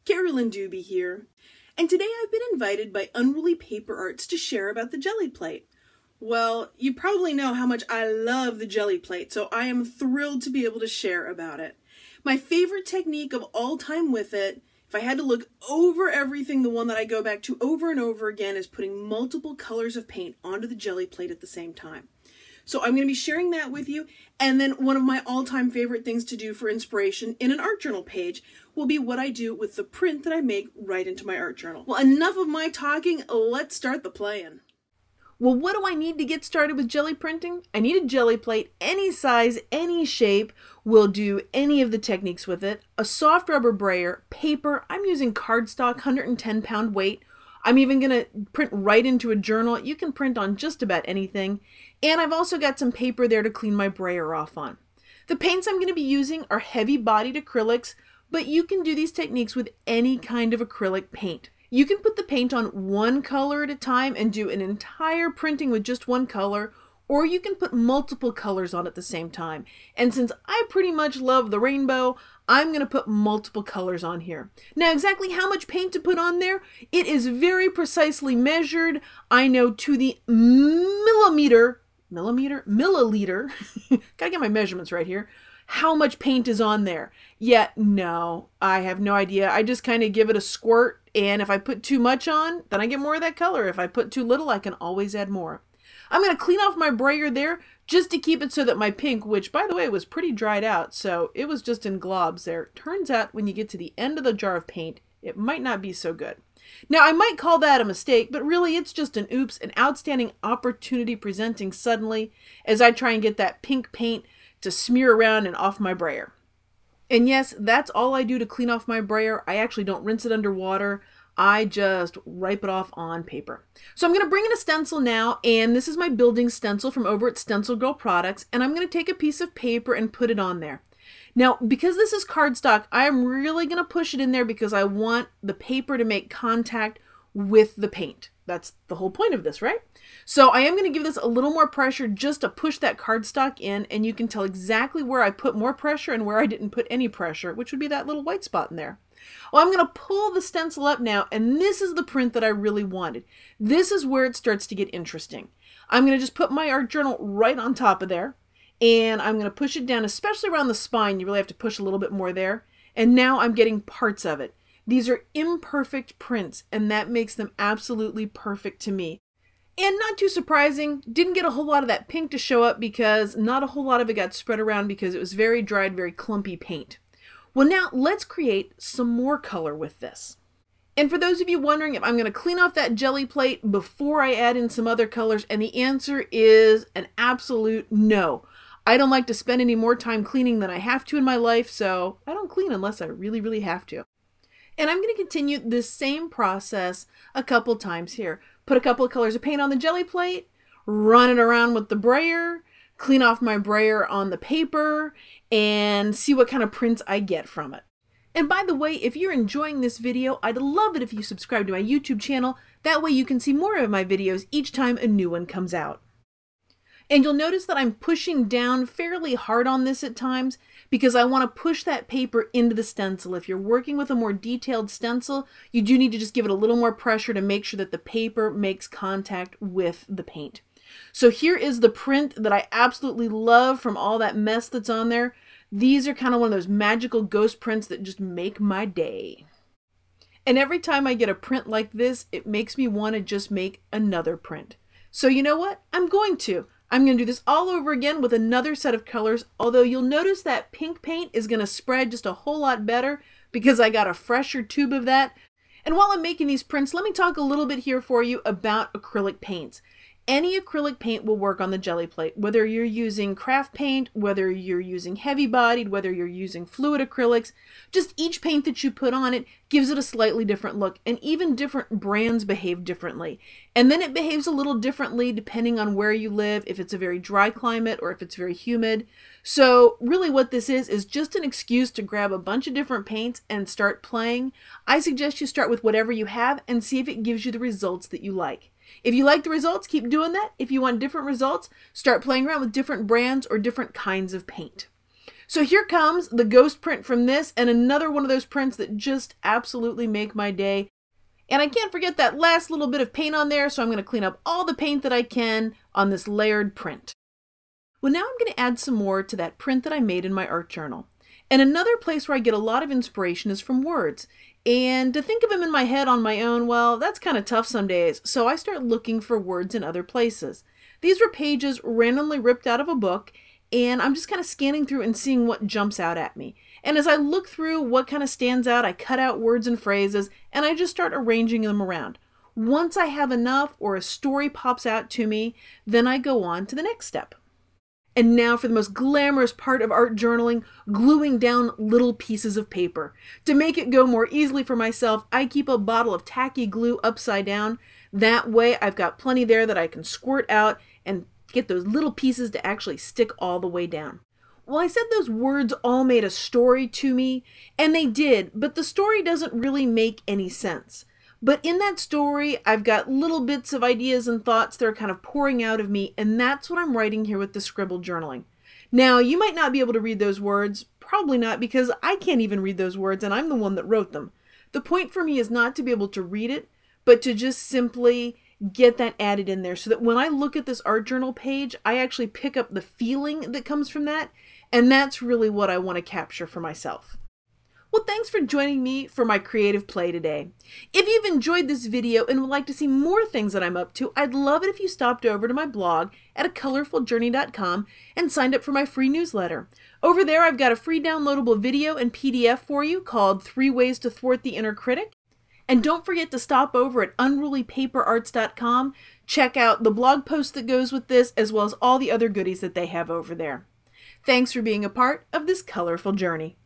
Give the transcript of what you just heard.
Carolyn Dube here, and today I've been invited by Unruly Paper Arts to share about the Gelli plate. Well, you probably know how much I love the Gelli plate, so I am thrilled to be able to share about it. My favorite technique of all time with it, if I had to look over everything, the one that I go back to over and over again, is putting multiple colors of paint onto the Gelli plate at the same time. So I'm going to be sharing that with you, and then one of my all-time favorite things to do for inspiration in an art journal page will be what I do with the print that I make right into my art journal. Well, enough of my talking, let's start the playing. Well, what do I need to get started with Gelli printing? I need a Gelli plate, any size, any shape, will do any of the techniques with it, a soft rubber brayer, paper, I'm using cardstock, 110-pound weight, I'm even going to print right into a journal. You can print on just about anything. And I've also got some paper there to clean my brayer off on. The paints I'm going to be using are heavy-bodied acrylics, but you can do these techniques with any kind of acrylic paint. You can put the paint on one color at a time and do an entire printing with just one color, or you can put multiple colors on at the same time. And since I pretty much love the rainbow, I'm going to put multiple colors on here. Now, exactly how much paint to put on there, it is very precisely measured. I know to the milliliter, gotta get my measurements right here, how much paint is on there. Yet, no, I have no idea. I just kind of give it a squirt, and if I put too much on, then I get more of that color. If I put too little, I can always add more. I'm going to clean off my brayer there just to keep it so that my pink, which by the way was pretty dried out, so it was just in globs there. Turns out when you get to the end of the jar of paint, it might not be so good. Now I might call that a mistake, but really it's just an oops, an outstanding opportunity presenting suddenly as I try and get that pink paint to smear around and off my brayer. And yes, that's all I do to clean off my brayer. I actually don't rinse it under water. I just wipe it off on paper. So I'm going to bring in a stencil now, and this is my building stencil from over at Stencil Girl Products, and I'm going to take a piece of paper and put it on there. Now, because this is cardstock, I am really going to push it in there because I want the paper to make contact with the paint. That's the whole point of this, right? So I am going to give this a little more pressure just to push that cardstock in, and you can tell exactly where I put more pressure and where I didn't put any pressure, which would be that little white spot in there. Well, I'm going to pull the stencil up now, and this is the print that I really wanted. This is where it starts to get interesting. I'm going to just put my art journal right on top of there, and I'm going to push it down, especially around the spine. You really have to push a little bit more there. And now I'm getting parts of it. These are imperfect prints, and that makes them absolutely perfect to me. And not too surprising, didn't get a whole lot of that pink to show up because not a whole lot of it got spread around because it was very dried, very clumpy paint. Well, now let's create some more color with this. And for those of you wondering if I'm going to clean off that Gelli plate before I add in some other colors, and the answer is an absolute no. I don't like to spend any more time cleaning than I have to in my life, so I don't clean unless I really, really have to. And I'm going to continue this same process a couple times here. Put a couple of colors of paint on the Gelli plate, run it around with the brayer, clean off my brayer on the paper, and see what kind of prints I get from it. And by the way, if you're enjoying this video, I'd love it if you subscribe to my YouTube channel. That way you can see more of my videos each time a new one comes out. And you'll notice that I'm pushing down fairly hard on this at times because I want to push that paper into the stencil. If you're working with a more detailed stencil, you do need to just give it a little more pressure to make sure that the paper makes contact with the paint. So here is the print that I absolutely love from all that mess that's on there. These are kind of one of those magical ghost prints that just make my day. And every time I get a print like this, it makes me want to just make another print. So you know what? I'm going to do this all over again with another set of colors, although you'll notice that pink paint is going to spread just a whole lot better because I got a fresher tube of that. And while I'm making these prints, let me talk a little bit here for you about acrylic paints. Any acrylic paint will work on the Gelli plate, whether you're using craft paint, whether you're using heavy-bodied, whether you're using fluid acrylics. Just each paint that you put on it gives it a slightly different look, and even different brands behave differently. And then it behaves a little differently depending on where you live, if it's a very dry climate or if it's very humid. So really what this is just an excuse to grab a bunch of different paints and start playing. I suggest you start with whatever you have and see if it gives you the results that you like. If you like the results, keep doing that. If you want different results, start playing around with different brands or different kinds of paint. So here comes the ghost print from this, and another one of those prints that just absolutely make my day. And I can't forget that last little bit of paint on there, so I'm going to clean up all the paint that I can on this layered print. Well, now I'm going to add some more to that print that I made in my art journal. And another place where I get a lot of inspiration is from words. And to think of them in my head on my own, well, that's kind of tough some days. So I start looking for words in other places. These were pages randomly ripped out of a book, and I'm just kind of scanning through and seeing what jumps out at me. And as I look through what kind of stands out, I cut out words and phrases, and I just start arranging them around. Once I have enough or a story pops out to me, then I go on to the next step. And now for the most glamorous part of art journaling, gluing down little pieces of paper. To make it go more easily for myself, I keep a bottle of tacky glue upside down. That way I've got plenty there that I can squirt out and get those little pieces to actually stick all the way down. Well, I said those words all made a story to me, and they did, but the story doesn't really make any sense. But in that story, I've got little bits of ideas and thoughts that are kind of pouring out of me, and that's what I'm writing here with the scribble journaling. Now, you might not be able to read those words, probably not, because I can't even read those words, and I'm the one that wrote them. The point for me is not to be able to read it, but to just simply get that added in there so that when I look at this art journal page, I actually pick up the feeling that comes from that, and that's really what I want to capture for myself. Well, thanks for joining me for my creative play today. If you've enjoyed this video and would like to see more things that I'm up to, I'd love it if you stopped over to my blog at acolorfuljourney.com and signed up for my free newsletter. Over there, I've got a free downloadable video and PDF for you called 3 Ways to Thwart the Inner Critic. And don't forget to stop over at unrulypaperarts.com. Check out the blog post that goes with this, as well as all the other goodies that they have over there. Thanks for being a part of this colorful journey.